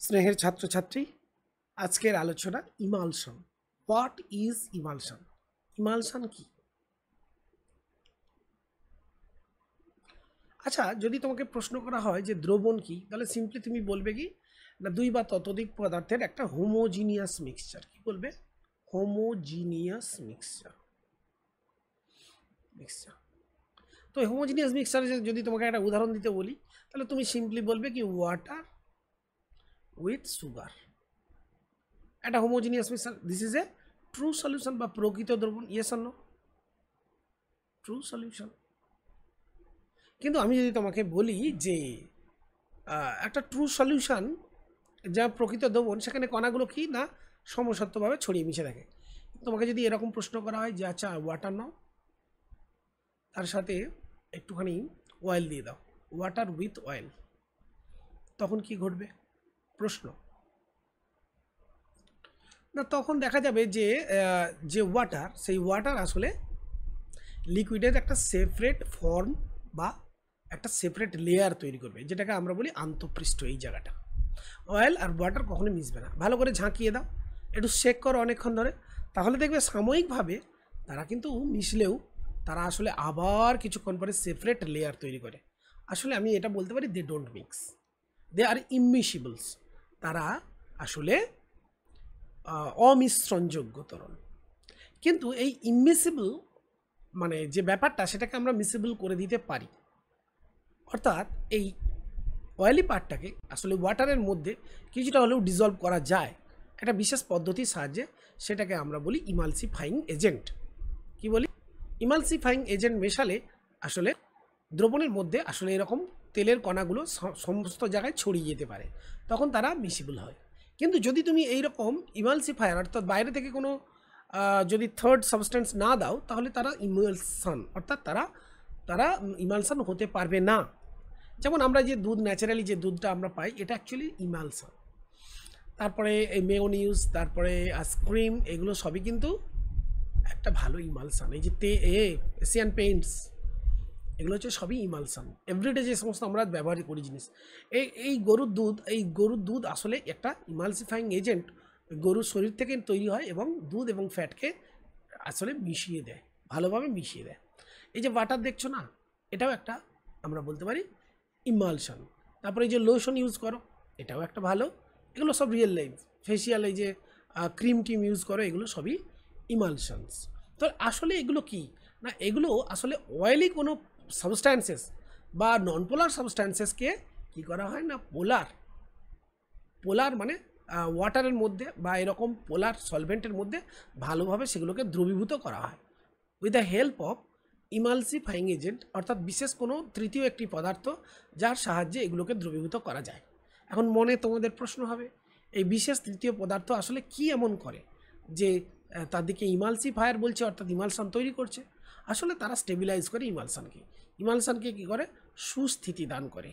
স্নেহের ছাত্রছাত্রী, আজকের আলোচনা emulsion. What is emulsion? Emulsion কি? আচ্ছা, যদি তোমাকে প্রশ্ন করা হয় যে দ্রবণ কি, তাহলে সিম্পলি তুমি বলবে কি না, দুই বা ততোধিক পদার্থের একটা হোমোজিনিয়াস মিক্সচার। কি বলবে? Homogeneous mixture. তো হোমোজিনিয়াস মিক্সচারে যদি তোমাকে একটা উদাহরণ দিতে বলি, তাহলে তুমি সিম্পলি বলবে কি ওয়াটার উইথ সুগার। একটা homogeneous mixture, this is a true solution বা প্রকৃত দ্রবণ। Yes or no? True solution. কিন্তু আমি যদি তোমাকে বলি যে একটা ট্রু সলিউশন যা প্রকৃত দ্রবণ, সেখানে কণাগুলো কি না সমসত্বভাবে ছড়িয়ে মিশে থাকে। তোমাকে যদি এরকম প্রশ্ন করা হয় যে আচ্ছা ওয়াটার নাও, তার সাথে একটুখানি অয়েল দিয়ে দাও, ওয়াটার উইথ অয়েল, তখন কি ঘটবে? প্রশ্ন না, তখন দেখা যাবে যে যে ওয়াটার, সেই ওয়াটার আসলে লিকুইডের একটা সেপারেট ফর্ম বা একটা সেপারেট লেয়ার তৈরি করবে, যেটাকে আমরা বলি আন্তঃপৃষ্ঠ। এই জায়গাটা অয়েল আর ওয়াটার কখনো মিশবে না। ভালো করে ঝাঁকিয়ে দাও, একটু শেক করো অনেকক্ষণ ধরে, তাহলে দেখবে সাময়িকভাবে তারা কিন্তু মিশলেও তারা আসলে আবার কিছুক্ষণ পরে সেপারেট লেয়ার তৈরি করে। আসলে আমি এটা বলতে পারি দে ডোন্ট মিক্স, দে আর ইমিসিবলস। তারা আসলে অমিশ্রণযোগ্য তরল। কিন্তু এই ইমিসিবল মানে যে ব্যাপারটা, সেটাকে আমরা মিসেবল করে দিতে পারি। অর্থাৎ এই অয়েলি পার্টটাকে আসলে ওয়াটারের মধ্যে কিছুটা হলেও ডিজলভ করা যায় একটা বিশেষ পদ্ধতির সাহায্যে। সেটাকে আমরা বলি ইমালসিফাইং এজেন্ট। কি বলি? ইমালসিফাইং এজেন্ট মেশালে আসলে দ্রবণের মধ্যে আসলে এরকম তেলের কণাগুলো সমস্ত জায়গায় ছড়িয়ে যেতে পারে, তখন তারা মিসিবল হয়। কিন্তু যদি তুমি এইরকম ইমালসিফায়ার অর্থাৎ বাইরে থেকে কোনো যদি থার্ড সাবস্টেন্স না দাও, তাহলে তারা ইমালশন অর্থাৎ তারা ইমালশন হতে পারবে না। যেমন আমরা যে দুধ, ন্যাচারালি যে দুধটা আমরা পাই, এটা অ্যাকচুয়ালি ইমালশন। তারপরে এই মেয়োনিজ, তারপরে আইসক্রিম, এগুলো সবই কিন্তু একটা ভালো ইমালশন। এই যে এশিয়ান পেইন্টস, এগুলো হচ্ছে সবই ইমালশন। এভরিডে যে সমস্ত আমরা ব্যবহার করি জিনিস, এই গরুর দুধ আসলে একটা ইমালসিফাইং এজেন্ট। গরুর শরীর থেকে তৈরি হয় এবং দুধ এবং ফ্যাটকে আসলে মিশিয়ে দেয়, ভালোভাবে মিশিয়ে দেয়। এই যে ওয়াটার দেখছো না, এটাও একটা আমরা বলতে পারি ইমালশন। তারপরে এই যে লোশন ইউজ করো, এটাও একটা ভালো। এগুলো সব রিয়েল লাইফ। ফেসিয়াল এই যে ক্রিম টিম ইউজ করো, এগুলো সবই ইমালশনস। তো আসলে এগুলো কি না, এগুলো আসলে অয়েলি কোনো সাবস্ট্যান্সেস বা নন পোলার সাবস্ট্যান্সেসকে কী করা হয় না, পোলার মানে ওয়াটারের মধ্যে বা এরকম পোলার সলভেন্টের মধ্যে ভালোভাবে সেগুলোকে দ্রবীভূত করা হয় with the help of emulsifying agent, অর্থাৎ বিশেষ কোনো তৃতীয় একটি পদার্থ যার সাহায্যে এগুলোকে দ্রবীভূত করা যায়। এখন মনে তোমাদের প্রশ্ন হবে, এই বিশেষ তৃতীয় পদার্থ আসলে কি এমন করে যে তাদেরকে ইমালসিফায়ার বলছে, অর্থাৎ ইমালশন তৈরি করছে? আসলে তারা স্টেবিলাইজ করে ইমালশনকে কী করে? সুস্থিতি দান করে।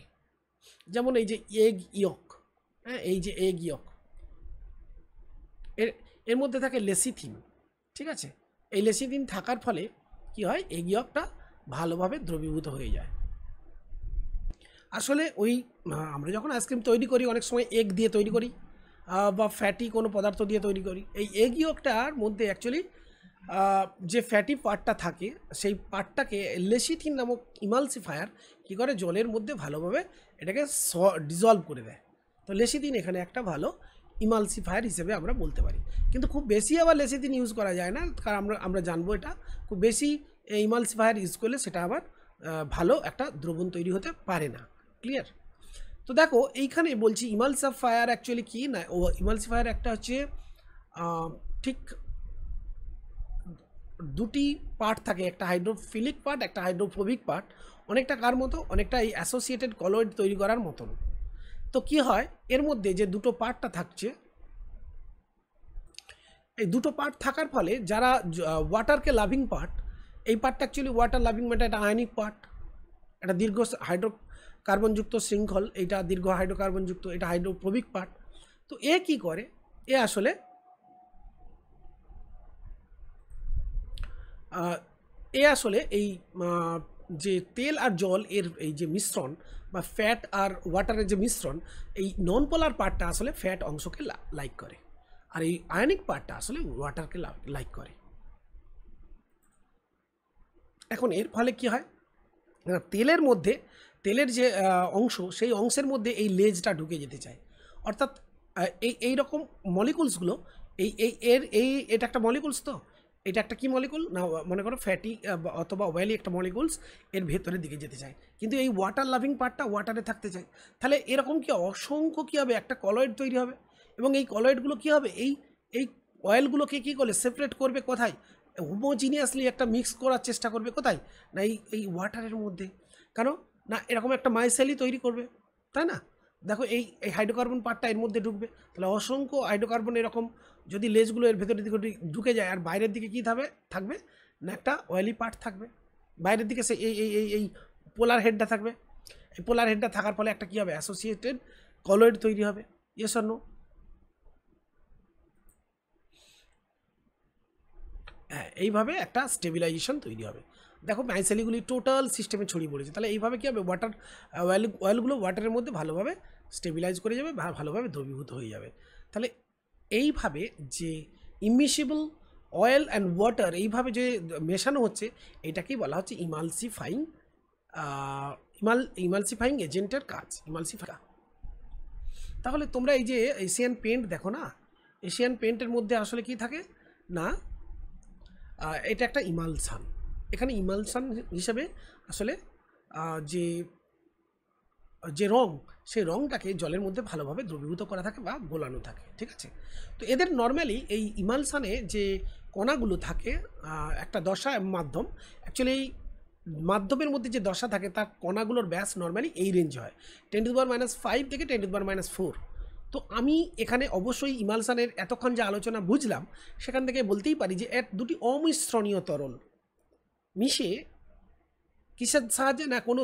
যেমন এই যে এগ ইয়ক, হ্যাঁ, এই যে এগ ইয়ক, এর মধ্যে থাকে লেসিথিন। ঠিক আছে, এই লেসিথিন থাকার ফলে কি হয়, এগ ইয়কটা ভালোভাবে দ্রবীভূত হয়ে যায়। আসলে ওই আমরা যখন আইসক্রিম তৈরি করি, অনেক সময় এগ দিয়ে তৈরি করি বা ফ্যাটি কোনো পদার্থ দিয়ে তৈরি করি। এই এগ ইয়কটার মধ্যে অ্যাকচুয়ালি যে ফ্যাটি পার্টটা থাকে, সেই পার্টটাকে লেসিথিন নামক ইমালসিফায়ার কী করে, জলের মধ্যে ভালোভাবে এটাকে ডিজলভ করে দেয়। তো লেসিথিন এখানে একটা ভালো ইমালসিফায়ার হিসেবে আমরা বলতে পারি। কিন্তু খুব বেশি আবার লেসিথিন ইউজ করা যায় না, কারণ আমরা জানবো এটা খুব বেশি ইমালসিফায়ার ইউজ করলে সেটা আবার ভালো একটা দ্রবণ তৈরি হতে পারে না। ক্লিয়ার? তো দেখো এইখানে বলছি ইমালসিফায়ার অ্যাকচুয়ালি কি না, ও ইমালসিফায়ার একটা হচ্ছে ঠিক দুটি পার্ট থাকে, একটা হাইড্রোফিলিক পার্ট, একটা হাইড্রোফোবিক পার্ট। অনেকটা কার মতো, অনেকটা এই অ্যাসোসিয়েটেড কলয়েড তৈরি করার মতন। তো কি হয়, এর মধ্যে যে দুটো পার্টটা থাকছে, এই দুটো পার্ট থাকার ফলে যারা ওয়াটারকে লাভিং পার্ট, এই পার্টটা অ্যাকচুয়ালি ওয়াটার লাভিং মানে একটা আয়নিক পার্ট, একটা দীর্ঘ হাইড্রোকার্বনযুক্ত শৃঙ্খল, এইটা দীর্ঘ হাইড্রোকার্বনযুক্ত, এটা হাইড্রোফোবিক পার্ট। তো এ কি করে, এ আসলে এই যে তেল আর জল এর এই যে মিশ্রণ বা ফ্যাট আর ওয়াটারের যে মিশ্রণ, এই নন পোলার পার্টটা আসলে ফ্যাট অংশকে লাইক করে, আর এই আয়নিক পার্টটা আসলে ওয়াটারকে লাইক করে। এখন এর ফলে কি হয়, তেলের মধ্যে তেলের যে অংশ, সেই অংশের মধ্যে এই লেজটা ঢুকে যেতে চায়। অর্থাৎ এই রকম মলিকুলসগুলো এটা একটা মলিকুলস, তো এটা একটা কি মলিকুল না, মনে করো ফ্যাটি অথবা অয়েলি একটা মলিকুলস এর ভেতরের দিকে যেতে চায়, কিন্তু এই ওয়াটার লাভিং পার্টটা ওয়াটারে থাকতে চায়। তাহলে এরকম কি অসংখ্য কী হবে, একটা কলয়েড তৈরি হবে, এবং এই কলয়েডগুলো কী হবে, এই অয়েলগুলোকে কী করলে সেপারেট করবে কোথায়, হোমোজিনিয়াসলি একটা মিক্স করার চেষ্টা করবে কোথায় না, এই ওয়াটারের মধ্যে। কেন না, এরকম একটা মাইসেলই তৈরি করবে, তাই না? দেখো এই হাইড্রোকার্বন পার্টটা এর মধ্যে ঢুকবে, তাহলে অসংখ্য হাইড্রোকার্বন এরকম যদি লেজগুলো এর ভেতরের দিকে ঢুকে যায়, আর বাইরের দিকে কী থাকবে না, একটা অয়েলি পার্ট থাকবে বাইরের দিকে, সে এই পোলার হেডটা থাকবে। এই পোলার হেডটা থাকার ফলে একটা কী হবে, অ্যাসোসিয়েটেড কলয়েড তৈরি হবে। Yes or no? হ্যাঁ, এইভাবে একটা স্টেবিলাইজেশন তৈরি হবে। দেখো মাইসেলিগুলি টোটাল সিস্টেমে ছড়িয়ে পড়েছে, তাহলে এইভাবে কী হবে, অয়েলগুলো ওয়াটারের মধ্যে ভালোভাবে স্টেবিলাইজ করে যাবে, ভালোভাবে দ্রবীভূত হয়ে যাবে। তাহলে এইভাবে যে ইমিসিবল অয়েল অ্যান্ড ওয়াটার এইভাবে যে মেশানো হচ্ছে, এটাকেই বলা হচ্ছে ইমালসিফাইং এজেন্টের কাজ, ইমালসিফাই। তাহলে তোমরা এই যে এশিয়ান পেন্ট দেখো না, এশিয়ান পেন্টের মধ্যে আসলে কি থাকে না, এটা একটা ইমালসান। এখানে ইমালসান হিসেবে আসলে যে যে রং, সেই রংটাকে জলের মধ্যে ভালোভাবে দ্রবীভূত করা থাকে বা গোলানো থাকে, ঠিক আছে? তো এদের নর্মালি এই ইমালসানে যে কণাগুলো থাকে, একটা দশা মাধ্যম, অ্যাকচুয়ালি এই মাধ্যমের মধ্যে যে দশা থাকে তার কণাগুলোর ব্যাস নর্মালি এই রেঞ্জ হয়, 10⁻⁵ থেকে 10⁻⁴। তো আমি এখানে অবশ্যই ইমালসানের এতক্ষণ যে আলোচনা বুঝলাম, সেখান থেকে বলতেই পারি যে এর দুটি অমিশ্রণীয় তরল মিশে কিসের সাহায্যে না, কোনো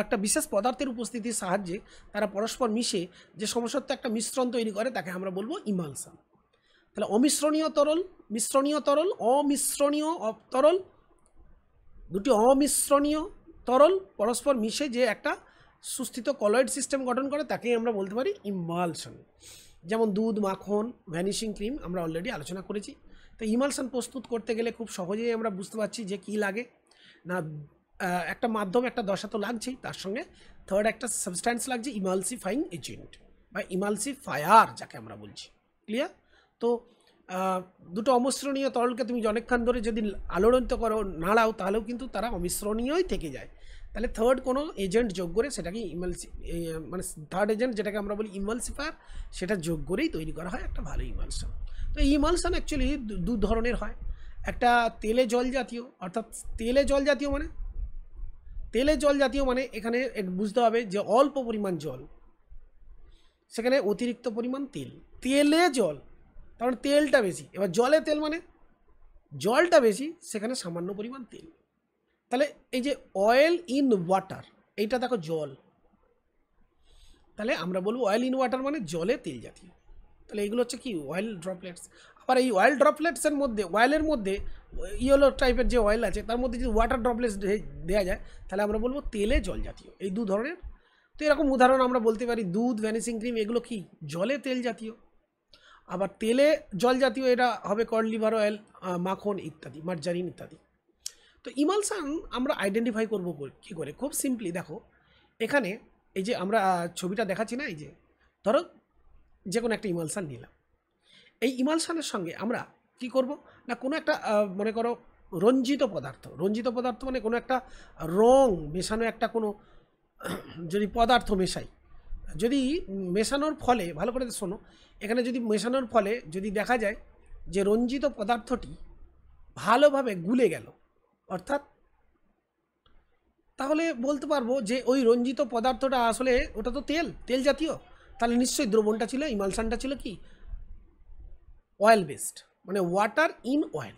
একটা বিশেষ পদার্থের উপস্থিতির সাহায্যে তারা পরস্পর মিশে যে সমস্ত একটা মিশ্রণ তৈরি করে, তাকে আমরা বলবো ইমালসান। তাহলে অমিশ্রণীয় তরল, মিশ্রণীয় তরল, অমিশ্রণীয় তরল, দুটি অমিশ্রণীয় তরল পরস্পর মিশে যে একটা সুস্থিত কলয়েড সিস্টেম গঠন করে, তাকেই আমরা বলতে পারি ইমালশন। যেমন দুধ, মাখন, ভ্যানিশিং ক্রিম আমরা অলরেডি আলোচনা করেছি। তো ইমালশন প্রস্তুত করতে গেলে খুব সহজেই আমরা বুঝতে পারছি যে কী লাগে না, একটা মাধ্যম, একটা দশা তো লাগছেই, তার সঙ্গে থার্ড একটা সাবস্ট্যান্স লাগছে, ইমালসিফাইং এজেন্ট বা ইমালসিফায়ার যাকে আমরা বলছি। ক্লিয়ার? তো দুটো অমিশ্রণীয় তরলকে তুমি অনেকক্ষণ ধরে যদি আলোড়িত করো, নাড়াও, তাহলেও কিন্তু তারা অমিশ্রণীয়ই থেকে যায়। তাহলে থার্ড কোনো এজেন্ট যোগ করে সেটাকে মানে থার্ড এজেন্ট যেটাকে আমরা বলি ইমালসিফায়ার, সেটা যোগ করেই তৈরি করা হয় একটা ভালো ইমালশন। তো এই ইমালশন অ্যাকচুয়ালি দু ধরনের হয়। একটা তেলে জল জাতীয়, অর্থাৎ তেলে জল জাতীয় মানে এখানে বুঝতে হবে যে অল্প পরিমাণ জল, সেখানে অতিরিক্ত পরিমাণ তেল। তেলে জল কারণ তেলটা বেশি, এবার জলে তেল মানে জলটা বেশি, সেখানে সামান্য পরিমাণ তেল। তাহলে এই যে অয়েল ইন ওয়াটার, এইটা দেখো জল, তাহলে আমরা বলবো অয়েল ইন ওয়াটার মানে জলে তেল জাতীয়। তাহলে এইগুলো হচ্ছে কি অয়েল ড্রপলেটস। আবার এই অয়েল ড্রপলেটসের মধ্যে, অয়েলের মধ্যে ইয়েলো টাইপের যে অয়েল আছে তার মধ্যে যদি ওয়াটার ড্রপলেটস দেওয়া যায়, তাহলে আমরা বলবো তেলে জল জাতীয়। এই দু ধরনের। তো এরকম উদাহরণ আমরা বলতে পারি দুধ, ভ্যানিশিং ক্রিম, এগুলো কি জলে তেল জাতীয়। আবার তেলে জল জাতীয় এটা হবে কড লিভার অয়েল, মাখন ইত্যাদি, মার্জারিন ইত্যাদি। তো ইমালশন আমরা আইডেন্টিফাই করবো কী করে? খুব সিম্পলি দেখো, এখানে এই যে আমরা ছবিটা দেখাচ্ছি না, এই যে ধরো যে কোনো একটা ইমালশন নিলাম, এই ইমালশনের সঙ্গে আমরা কি করব না, কোনো একটা মনে করো রঞ্জিত পদার্থ মানে কোনো একটা রং মেশানো একটা কোনো যদি পদার্থ মেশাই, যদি মেশানোর ফলে, ভালো করে শোনো, এখানে যদি মেশানোর ফলে যদি দেখা যায় যে রঞ্জিত পদার্থটি ভালোভাবে গুলে গেল, অর্থাৎ তাহলে বলতে পারবো যে ওই রঞ্জিত পদার্থটা আসলে ওটা তো তেল জাতীয়, তাহলে নিশ্চয়ই দ্রবণটা ছিল, ইমালশনটা ছিল কি অয়েল বেসড, মানে ওয়াটার ইন অয়েল,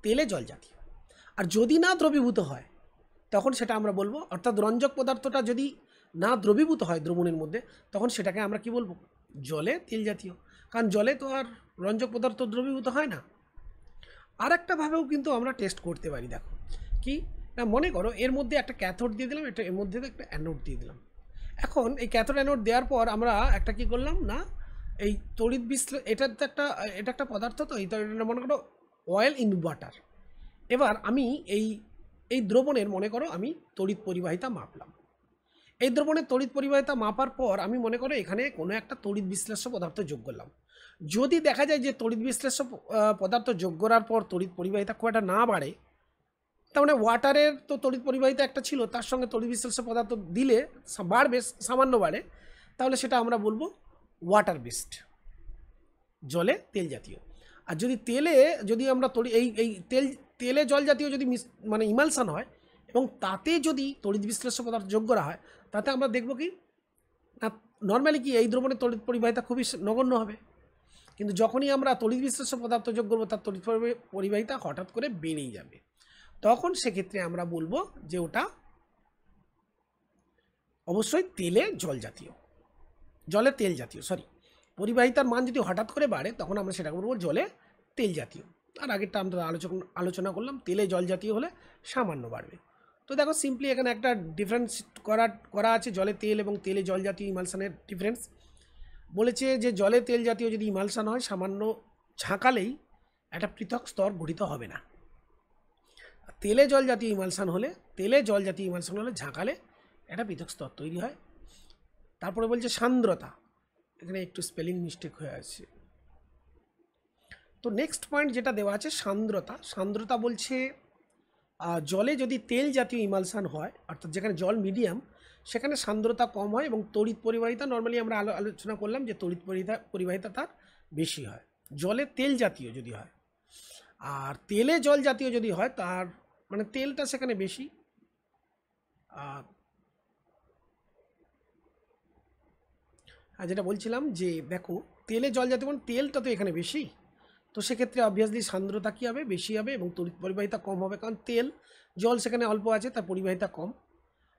তেলে জল জাতীয়। আর যদি না দ্রবীভূত হয় তখন সেটা আমরা বলবো, অর্থাৎ রঞ্জক পদার্থটা যদি না দ্রবীভূত হয় দ্রবণের মধ্যে, তখন সেটাকে আমরা কি বলবো, জলে তেল জাতীয়। কারণ জলে তো আর রঞ্জক পদার্থ দ্রবীভূত হয় না। আর একটা ভাবেও কিন্তু আমরা টেস্ট করতে পারি, দেখো কি না মনে করো এর মধ্যে একটা ক্যাথোড দিয়ে দিলাম, এর মধ্যে একটা অ্যানোড দিয়ে দিলাম। এখন এই ক্যাথোড অ্যানোড দেওয়ার পর আমরা একটা কি করলাম না, এই তড়িৎ বিশ্লেষণ, এটা একটা পদার্থ, তো এটা মনে করো অয়েল ইন ওয়াটার। এবার আমি এই দ্রবণের মনে করো আমি তড়িৎ পরিবাহিতা মাপলাম। এই দ্রবণের তড়িৎ পরিবাহিতা মাপার পর আমি মনে করো এখানে কোনো একটা তড়িৎ বিশ্লেষ্য পদার্থ যোগ করলাম। যদি দেখা যায় যে তড়িৎ বিশ্লেষ্য পদার্থ যোগ করার পর তড়িৎ পরিবাহিতা খুব একটা না বাড়ে, তার মানে ওয়াটারের তো তড়িৎ পরিবাহিতা একটা ছিল, তার সঙ্গে তড়িৎ বিশ্লেষ্য পদার্থ দিলে বাড়বে, সামান্য বাড়ে, তাহলে সেটা আমরা বলবো ওয়াটার বেসড, জলে তেল জাতীয়। আর যদি আমরা এই তেলে জল জাতীয় যদি মানে ইমালশন হয় এবং তাতে যদি তড়িৎ বিশ্লেষ্য পদার্থ যোগ করা হয়, তাতে আমরা দেখব কি না, নর্মালি কি এই দ্রবণের তড়িৎ পরিবাহিতা খুবই নগণ্য হবে, কিন্তু যখনই আমরা তড়িৎ বিশ্লেষ্য পদার্থ যোগ করবো তার তড়িৎ পরিবাহিতা হঠাৎ করে বেড়েই যাবে। তখন সেক্ষেত্রে আমরা বলবো যে ওটা অবশ্যই জলে তেল জাতীয় পরিবাহিতার মান যদি হঠাৎ করে বাড়ে তখন আমরা সেটা বলবো জলে তেল জাতীয়। আর আগেরটা আমরা আলোচনা করলাম তেলে জল জাতীয় হলে সামান্য বাড়বে। তো দেখো সিম্পলি এখানে একটা ডিফারেন্স করা আছে জলে তেল এবং তেলে জল জাতীয় ইমালশনের ডিফারেন্স। বলেছে যে জলে তেল জাতীয় যদি ইমালশন হয় সামান্য ঝাঁকালেই একটা পৃথক স্তর গঠিত হবে না। তেলে জল জাতীয় ইমালশন হলে ঝাঁকালে একটা পৃথক স্তর তৈরি হয়। তারপরে বলছে সান্দ্রতা, এখানে একটু স্পেলিং মিস্টেক হয়ে আছে। তো নেক্সট পয়েন্ট যেটা দেওয়া আছে সান্দ্রতা বলছে জলে যদি তেল জাতীয় ইমালশন হয়, অর্থাৎ যেখানে জল মিডিয়াম, সেখানে সান্দ্রতা কম হয় এবং তড়িৎ পরিবাহিতা নর্মালি আমরা আলোচনা করলাম যে তড়িৎ পরিবাহিতা তার বেশি হয় জলে তেল জাতীয় যদি হয়। আর তেলে জল জাতীয় যদি হয় তার মানে তেলটা সেখানে বেশি, আর যেটা বলছিলাম যে দেখো তেলে জল জাতীয় মানে তেলটা তো এখানে বেশি, তো সেক্ষেত্রে অবভিয়াসলি সান্দ্রতা কী হবে, বেশি হবে এবং তড়িৎ পরিবাহিতা কম হবে, কারণ জল সেখানে অল্প আছে তার পরিবাহিতা কম।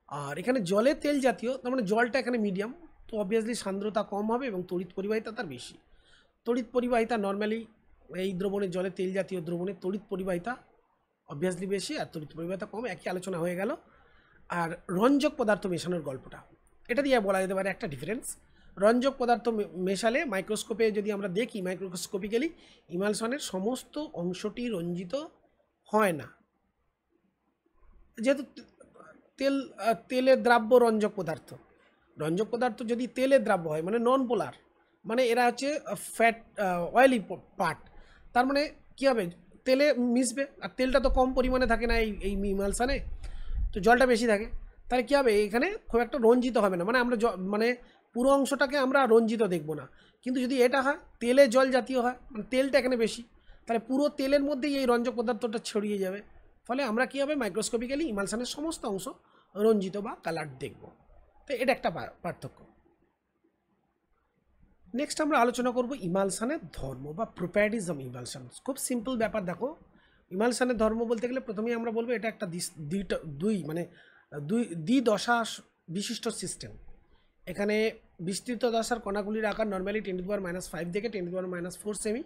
আর এখানে জলে তেল জাতীয় তার মানে জলটা এখানে মিডিয়াম, তো অবভিয়াসলি সান্দ্রতা কম হবে এবং তড়িৎ পরিবাহিতা তার বেশি। তড়িৎ পরিবাহিতা নর্মালি এই দ্রবণের জলে তেল জাতীয় দ্রবণের তড়িৎ পরিবাহিতা অবভিয়াসলি বেশি আর তড়িৎ পরিবাহিতা কম, একই আলোচনা হয়ে গেল। আর রঞ্জক পদার্থ মেশানোর গল্পটা, এটা দিয়ে বলা যেতে পারে একটা ডিফারেন্স। রঞ্জক পদার্থ মেশালে মাইক্রোস্কোপে যদি আমরা দেখি মাইক্রোস্কোপিক্যালি ইমালশনের সমস্ত অংশটি রঞ্জিত হয় না, যেহেতু তেলের দ্রাব্য রঞ্জক পদার্থ যদি তেলের দ্রাব্য হয় মানে নন পোলার, মানে এরা হচ্ছে ফ্যাট অয়েলি পার্ট, তার মানে কী হবে তেলে মিশবে, আর তেলটা তো কম পরিমাণে থাকে না এই ইমালশনে, তো জলটা বেশি থাকে, তাহলে কী হবে এখানে খুব একটা রঞ্জিত হবে না, মানে আমরা মানে পুরো অংশটাকে আমরা রঞ্জিত দেখব না। কিন্তু যদি এটা হয় তেলে জল জাতীয় হয় মানে তেলটা এখানে বেশি, তাহলে পুরো তেলের মধ্যেই এই রঞ্জক পদার্থটা ছড়িয়ে যাবে, ফলে আমরা কী হবে মাইক্রোস্কোপিক্যালি ইমালশনের সমস্ত অংশ রঞ্জিত বা কালার দেখব। তো এটা একটা পার্থক্য। নেক্সট আমরা আলোচনা করব ইমালশনের ধর্ম বা প্রপার্টিজ অফ ইমালশন। খুব সিম্পল ব্যাপার, দেখো ইমালশনের ধর্ম বলতে গেলে প্রথমেই আমরা বলবো এটা একটা দ্বিদশা বিশিষ্ট সিস্টেম। এখানে বিস্তৃত দশার কণাগুলির আকার নর্মালি 10⁻⁵ থেকে 10⁻⁴ সেমি।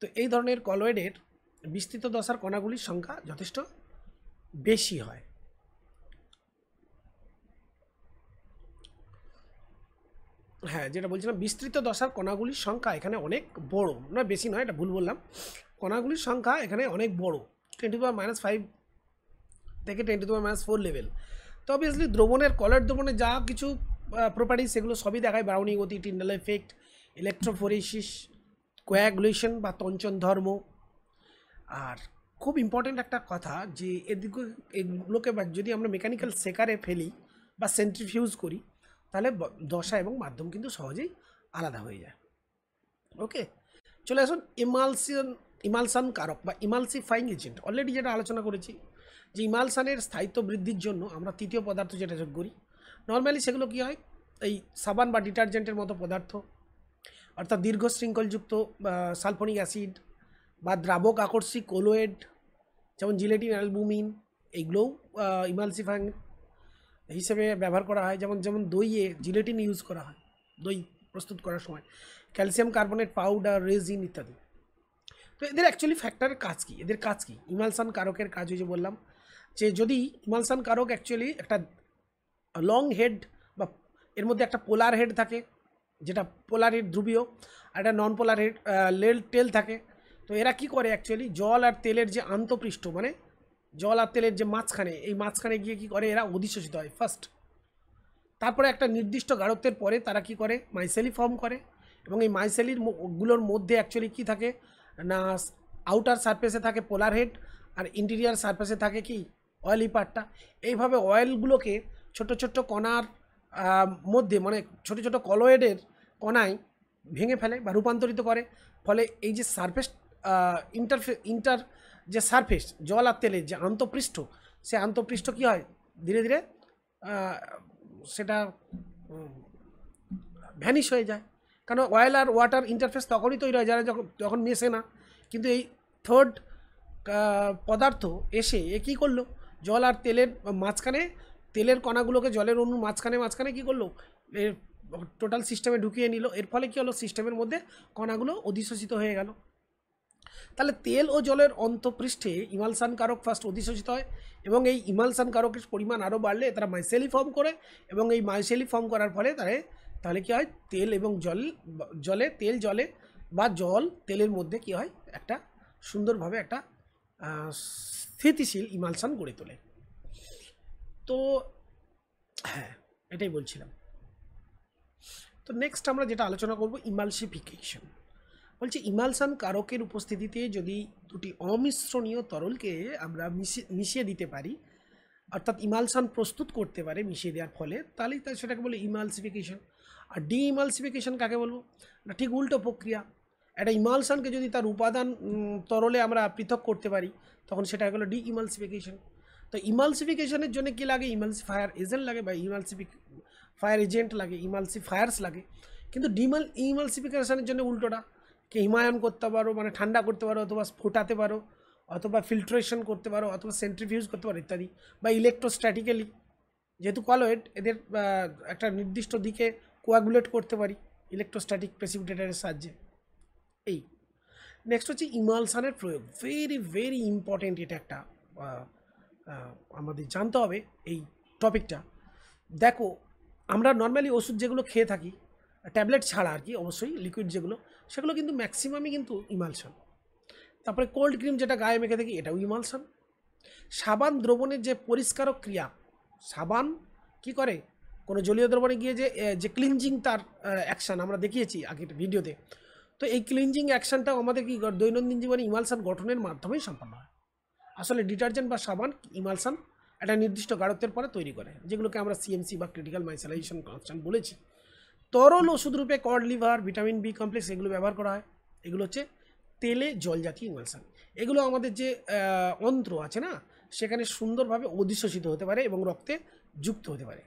তো এই ধরনের কলয়েডের বিস্তৃত দশার কণাগুলির সংখ্যা যথেষ্ট বেশি হয়। হ্যাঁ, যেটা বলছিলাম বিস্তৃত দশার কণাগুলির সংখ্যা এখানে অনেক বড়, নয় বেশি নয়, এটা ভুল বললাম, কণাগুলির সংখ্যা এখানে অনেক বড়, 10⁻⁵ থেকে 10⁻⁴ লেভেল। তো অবভিয়াসলি কলয়েড দ্রবণের যা কিছু প্রপার্টিজ সেগুলো সবই দেখায়, ব্রাউনি গতি, টিন্ডাল এফেক্ট, ইলেকট্রোফোরেসিস, কোয়াগুলেশন বা তঞ্চন ধর্ম। আর খুব ইম্পর্টেন্ট একটা কথা যে এগুলোকে যদি আমরা মেকানিক্যাল সেকারে ফেলি বা সেন্ট্রিফিউজ করি তাহলে দশা এবং মাধ্যম কিন্তু সহজেই আলাদা হয়ে যায়। ওকে, চলে আসুন ইমালশন কারক বা ইমালসিফাইং এজেন্ট। অলরেডি যেটা আলোচনা করেছি যে ইমালশনের স্থায়িত্ব বৃদ্ধির জন্য আমরা তৃতীয় পদার্থ যেটা যোগ করি, নর্মালি সেগুলো কী হয় এই সাবান বা ডিটারজেন্টের মতো পদার্থ, অর্থাৎ দীর্ঘ শৃঙ্খলযুক্ত সালফোনিক অ্যাসিড বা দ্রাবক আকর্ষী কোলোয়েড যেমন জিলেটিন, অ্যালবুমিন, এইগুলোও ইমালসিফাইং হিসেবে ব্যবহার করা হয়। যেমন দইয়ে জিলেটিন ইউজ করা হয় দই প্রস্তুত করার সময়, ক্যালসিয়াম কার্বনেট পাউডার, রেজিন ইত্যাদি। তো এদের অ্যাকচুয়ালি ফ্যাক্টরের কাজ কী, ইমালশন কারকের কাজ হয়েছে বললাম যে যদি ইমালসান কারক অ্যাকচুয়ালি একটা লং হেড বা এর মধ্যে একটা পোলার হেড থাকে, যেটা পোলার হেড ধ্রুবীয়, আর একটা নন পোলার হেড টেল থাকে। তো এরা কি করে অ্যাকচুয়ালি জল আর তেলের যে আন্তঃপৃষ্ঠ, মানে জল আর তেলের যে মাঝখানে, এই মাঝখানে গিয়ে কি করে এরা অধিশোষিত হয় ফার্স্ট। তারপরে একটা নির্দিষ্ট গাঢ়ত্বের পরে তারা কি করে মাইসেলি ফর্ম করে, এবং এই মাইসেলির গুলোর মধ্যে অ্যাকচুয়ালি কি থাকে না, আউটার সারফেসে থাকে পোলার হেড আর ইন্টেরিয়ার সারফেসে থাকে কি অয়েলি পার্টটা। এইভাবে অয়েলগুলোকে ছোট ছোট কণার মধ্যে, মানে ছোট ছোট কলয়েডের কণায় ভেঙে ফেলে বা রূপান্তরিত করে। ফলে এই যে সারফেস ইন্টার যে সারফেস জল আর তেলের যে আন্তঃপৃষ্ঠ, সে আন্তঃপৃষ্ঠ কী হয় ধীরে ধীরে সেটা ভ্যানিশ হয়ে যায়। কারণ অয়েল আর ওয়াটার ইন্টারফেস তখনই তৈরি হয় যারা যখন মেশে না। কিন্তু এই থার্ড পদার্থ এসে এ কী করলো, জল আর তেলের মাঝখানে, তেলের কণাগুলোকে জলের অণুর মাঝখানে কী করলো, এর টোটাল সিস্টেমে ঢুকিয়ে নিল। এর ফলে কী হলো, সিস্টেমের মধ্যে কণাগুলো অধিশোষিত হয়ে গেল। তাহলে তেল ও জলের অন্তঃপৃষ্ঠে ইমালসান কারক ফার্স্ট অধিশোষিত হয়, এবং এই ইমালসান কারকের পরিমাণ আরও বাড়লে তারা মাইসেলি ফর্ম করে, এবং এই মাইসেলি ফর্ম করার ফলে তাহলে কী হয়, তেল এবং জলে বা জল তেলের মধ্যে কী হয়, একটা সুন্দরভাবে একটা স্থিতিশীল ইমালসান গড়ে তোলে। তো হ্যাঁ, এটাই বলছিলাম। তো নেক্সট আমরা যেটা আলোচনা করব ইমালসিফিকেশন। বলছি ইমালসান কারকের উপস্থিতিতে যদি দুটি অমিশ্রণীয় তরলকে আমরা মিশিয়ে দিতে পারি, অর্থাৎ ইমালসান প্রস্তুত করতে পারে মিশিয়ে দেওয়ার ফলে, তাহলেই সেটাকে বলে ইমালসিফিকেশন। আর ডি ইমালসিফিকেশন কাকে বলবো না, ঠিক উল্টো প্রক্রিয়া। একটা ইমালসানকে যদি তার উপাদান তরলে আমরা পৃথক করতে পারি, তখন সেটা হলো ডি ইমালসিফিকেশন। তো ইমালসিফিকেশনের জন্য কী লাগে, ইমালসিফায়ার এজেন্ট লাগে বা ফায়ার এজেন্ট লাগে, ইমালসিফায়ার্স লাগে। কিন্তু ইমালসিফিকেশনের জন্য উল্টোটা, কে হিমায়ন করতে পারো, মানে ঠান্ডা করতে পারো, অথবা ফোটাতে পারো, অথবা ফিল্ট্রেশন করতে পারো, অথবা সেন্ট্রিফিউজ করতে পারো ইত্যাদি, বা ইলেকট্রোস্ট্যাটিক্যালি, যেহেতু কলয়েড এদের একটা নির্দিষ্ট দিকে কোয়াগুলেট করতে পারি ইলেকট্রোস্ট্যাটিক প্রেসিপিটেটরের সাহায্যে। এই নেক্সট হচ্ছে ইমালসানের প্রয়োগ, ভেরি ভেরি ইম্পর্টেন্ট। এটা একটা আমাদের জানতে হবে এই টপিকটা। দেখো আমরা নর্মালি ওষুধ যেগুলো খেয়ে থাকি, ট্যাবলেট ছাড়া আর কি, অবশ্যই লিকুইড যেগুলো, সেগুলো কিন্তু ম্যাক্সিমামই কিন্তু ইমালসান। তারপরে কোল্ড ক্রিম যেটা গায়ে মেখে থাকি, এটাও ইমালসান। সাবান দ্রবণের যে পরিষ্কারক ক্রিয়া, সাবান কি করে, কোনো জলীয় দ্রবণে গিয়ে যে ক্লিনজিং তার অ্যাকশান আমরা দেখিয়েছি আগের ভিডিওতে। তো এই ক্লিনজিং অ্যাকশানটাও আমাদের কি দৈনন্দিন জীবনে ইমালসান গঠনের মাধ্যমেই সম্পন্ন হয়। আসলে ডিটারজেন্ট বা সাবান ইমালসান একটা নির্দিষ্ট গাঢ়ত্বের পরে তৈরি করে, যেগুলোকে আমরা সিএমসি বা ক্রিটিক্যাল মাইসেলাইজেশন কনস্ট্যান্ট বলেছি। তরল ওষুধ রূপে cod liver, vitamin B complex এগুলো ব্যবহার করা হয়। এগুলো হচ্ছে তেলে জল জাতীয় ইমালসান। এগুলো আমাদের যে অন্ত্র আছে না, সেখানে সুন্দরভাবে অধিশোষিত হতে পারে এবং রক্তে যুক্ত হতে পারে।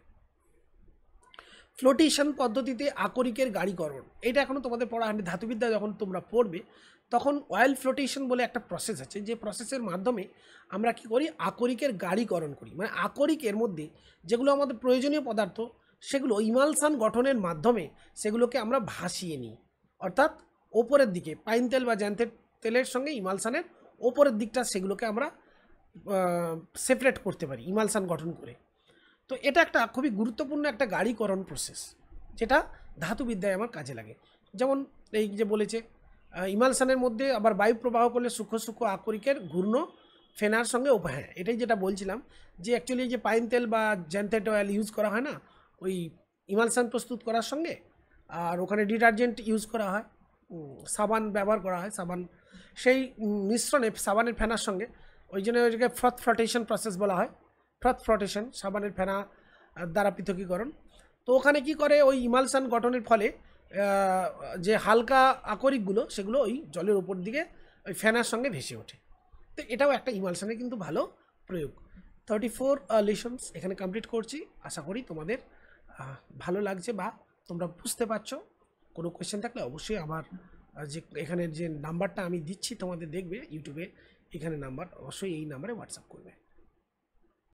ফ্লোটেশন পদ্ধতিতে আকরিকের গাঢ়ীকরণ, এটা এখনও তোমাদের পড়া হয়নি। ধাতুবিদ্যা যখন তোমরা পড়বে তখন অয়েল ফ্লোটেশন বলে একটা প্রসেস আছে, যে প্রসেসের মাধ্যমে আমরা কি করি, আকরিকের গাঢ়ীকরণ করি। মানে আকরিকের মধ্যে যেগুলো আমাদের প্রয়োজনীয় পদার্থ, সেগুলো ইমালসান গঠনের মাধ্যমে সেগুলোকে আমরা ভাসিয়ে নিই। অর্থাৎ ওপরের দিকে পাইন তেল বা জ্যান্থের তেলের সঙ্গে ইমালসানের ওপরের দিকটা, সেগুলোকে আমরা সেপারেট করতে পারি ইমালসান গঠন করে। তো এটা একটা খুবই গুরুত্বপূর্ণ একটা গাঢ়ীকরণ প্রসেস, যেটা ধাতুবিদ্যায় আমার কাজে লাগে। যেমন এই যে বলেছে ইমালসানের মধ্যে আবার বায়ু প্রবাহ করলে সূক্ষ্ম সূক্ষ্ম আকরিকের ঘূর্ণ ফেনার সঙ্গে হ্যাঁ, এটাই যেটা বলছিলাম, যে অ্যাকচুয়ালি যে পাইন তেল বা জ্যান্থেট অয়েল ইউজ করা হয় না ওই ইমালসান প্রস্তুত করার সঙ্গে, আর ওখানে ডিটারজেন্ট ইউজ করা হয়, সাবান ব্যবহার করা হয়, সাবান সেই মিশ্রণে সাবানের ফেনার সঙ্গে, ওই জন্য ওইটাকে ফ্লোটেশন প্রসেস বলা হয়। ফ্লোটেশন, সাবানের ফেনা দ্বারা পৃথকীকরণ। তো ওখানে কি করে, ওই ইমালসান গঠনের ফলে যে হালকা আকরিকগুলো, সেগুলো ওই জলের উপর দিকে ওই ফেনার সঙ্গে ভেসে ওঠে। তো এটাও একটা ইমালসানের কিন্তু ভালো প্রয়োগ। 34 লেসনস এখানে কমপ্লিট করছি। আশা করি তোমাদের ভালো লাগছে বা তোমরা বুঝতে পারছো। কোনো কোয়েশ্চেন থাকলে অবশ্যই আমার যে এখানে যে নাম্বারটা আমি দিচ্ছি তোমাদের দেখবে ইউটিউবে, এখানে নাম্বার, অবশ্যই এই নাম্বারে হোয়াটসঅ্যাপ করবে।